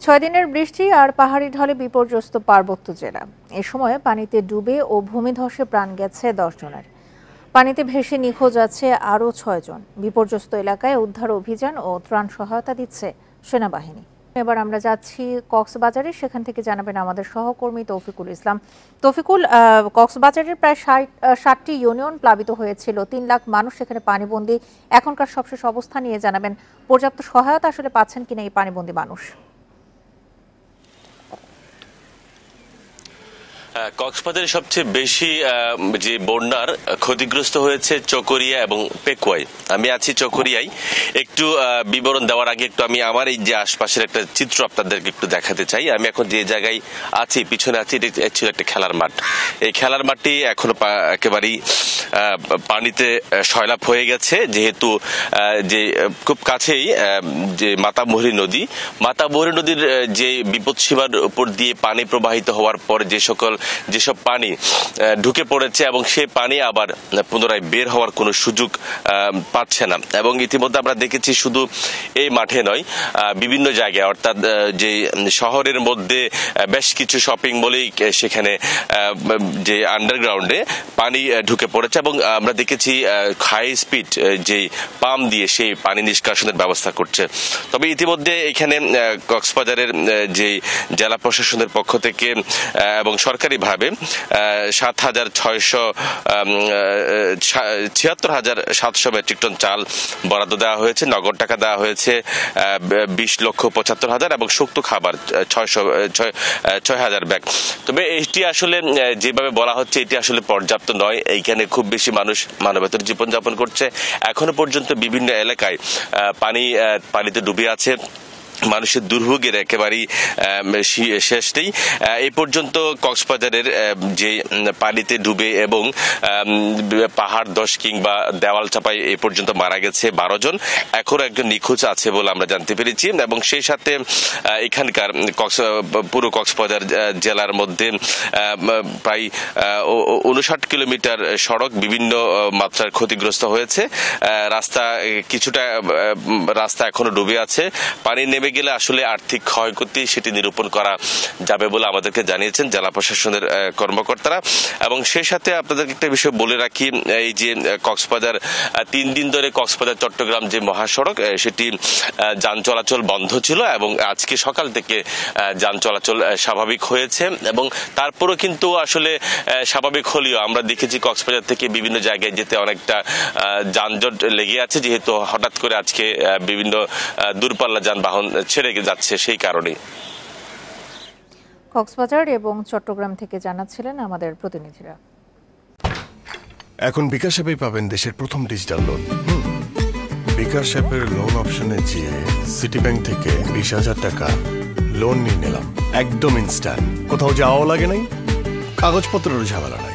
6 দিনের বৃষ্টি আর পাহাড়ি ঢলে বিপর্যস্ত পার্বত্য জেলা। এ সময় পানিতে ডুবে ও ভূমিধসে প্রাণ গেছে 10 জনের। পানিতে ভেসে নিখোঁজ আছে আরও 6 জন। বিপর্যস্ত এলাকায় উদ্ধার অভিযান ও ত্রাণ সহায়তা দিচ্ছে সেনাবাহিনী। এবার আমরা যাচ্ছি কক্সবাজারে, সেখান থেকে জানাবেন আমাদের সহকর্মী তৌফিকুল ইসলাম। তৌফিকুল, কক্সবাজারের প্রায় 60টি ইউনিয়ন প্লাবিত হয়েছিল, 3 লাখ মানুষ সেখানে পানিবন্দী। এখনকার সবশেষ অবস্থা নিয়ে জানাবেন। পর্যাপ্ত সহায়তা আসলে পাচ্ছেন কিনা এই পানিবন্দী মানুষ? কক্সবাজারে সবচেয়ে বেশি যে বন্যার ক্ষতিগ্রস্ত হয়েছে চকরিয়া এবং পেকুয়াই। আমি আছি চকরিয়ায়। একটু বিবরণ দেওয়ার আগে একটু আমি আমার এই যে আশপাশের একটা চিত্র আপনাদেরকে একটু দেখাতে চাই। আমি এখন যে জায়গায় আছি, পিছনে আছি, এটা ছিল একটা খেলার মাঠ। এই খেলার মাঠটি এখনো একেবারেই পানিতে সয়লাব হয়ে গেছে, যেহেতু যে খুব কাছেই যে মাতামুহুরী নদীর যে বিপদসীমার উপর দিয়ে পানি প্রবাহিত হওয়ার পরে যেসব পানি ঢুকে পড়েছে এবং সেই পানি আবার পুনরায় বের হওয়ার কোনো সুযোগ পাচ্ছে না। এবং ইতিমধ্যে আমরা দেখেছি শুধু এই মাঠে নয়, বিভিন্ন জায়গায়, অর্থাৎ যে শহরের মধ্যে বেশ কিছু শপিং মলেই সেখানে যে আন্ডারগ্রাউন্ডে পানি ঢুকে পড়েছে এবং আমরা দেখেছি হাই স্পিড যে পাম্প দিয়ে সেই পানি নিষ্কাশনের ব্যবস্থা করছে। তবে ইতিমধ্যে এখানে কক্সবাজারের যে জেলা প্রশাসনের পক্ষ থেকে এবং সরকারিভাবে 76,700 মেট্রিক টন চাল বরাদ্দ দেওয়া হয়েছে, নগদ টাকা দেওয়া হয়েছে 20,75,000 এবং শুকনো খাবার 6,000 ব্যাগ। তবে এটি আসলে যেভাবে বলা হচ্ছে এটি আসলে পর্যাপ্ত নয়। এইখানে খুব বেশি মানুষ মানবেতর জীবনযাপন করছে। এখনো পর্যন্ত বিভিন্ন এলাকায় পানিতে ডুবে আছে। মানুষের দুর্ভোগের একেবারেই শেষ নেই। এই পর্যন্ত কক্সবাজারের যে পানিতে ডুবে এবং পাহাড় ধস কিংবা দেওয়াল চাপায় এ পর্যন্ত মারা গেছে 12 জন। এখনো একজন নিখোঁজ আছে বলে আমরা জানতে পেরেছি। এবং সেই সাথে এখানকার পুরো কক্সবাজার জেলার মধ্যে প্রায় 59 কিলোমিটার সড়ক বিভিন্ন মাত্রার ক্ষতিগ্রস্ত হয়েছে। কিছুটা রাস্তা এখনো ডুবে আছে। পানি নেমে গেলে আসলে আর্থিক ক্ষয়ক্ষতি সেটি নিরূপণ করা যাবে বলে আমাদেরকে জানিয়েছেন জেলা প্রশাসনের কর্মকর্তারা। এবং সেই সাথে আপনাদেরকে একটা বিষয় বলে রাখি, এই যে কক্সবাজার 3 দিন ধরে কক্সবাজার চট্টগ্রাম যে মহাসড়ক সেটি যান চলাচল বন্ধ ছিল এবং আজকে সকাল থেকে যান চলাচল স্বাভাবিক হয়েছে। এবং তারপরও কিন্তু আসলে স্বাভাবিক হলেও আমরা দেখেছি কক্সবাজার থেকে বিভিন্ন জায়গায় যেতে অনেকটা যানজট লেগে আছে, যেহেতু হঠাৎ করে আজকে বিভিন্ন দূরপাল্লা যানবাহন ছেড়ে যাচ্ছে। সেই কারণে কক্সবাজার এবং চট্টগ্রাম থেকে জানাচ্ছিলেন আমাদের প্রতিনিধিরা। এখন বিকাশ অ্যাপেই পাবেন দেশের প্রথম ডিজিটাল লোন। বিকাশ অ্যাপের লোন অপশনে যেয়ে সিটি ব্যাংক থেকে 20,000 টাকা লোন নিয়ে নিলাম। একদম ইনস্ট্যান্ট, কোথাও যাওয়াও লাগে নাই, কাগজপত্রেরও ঝামেলা নাই।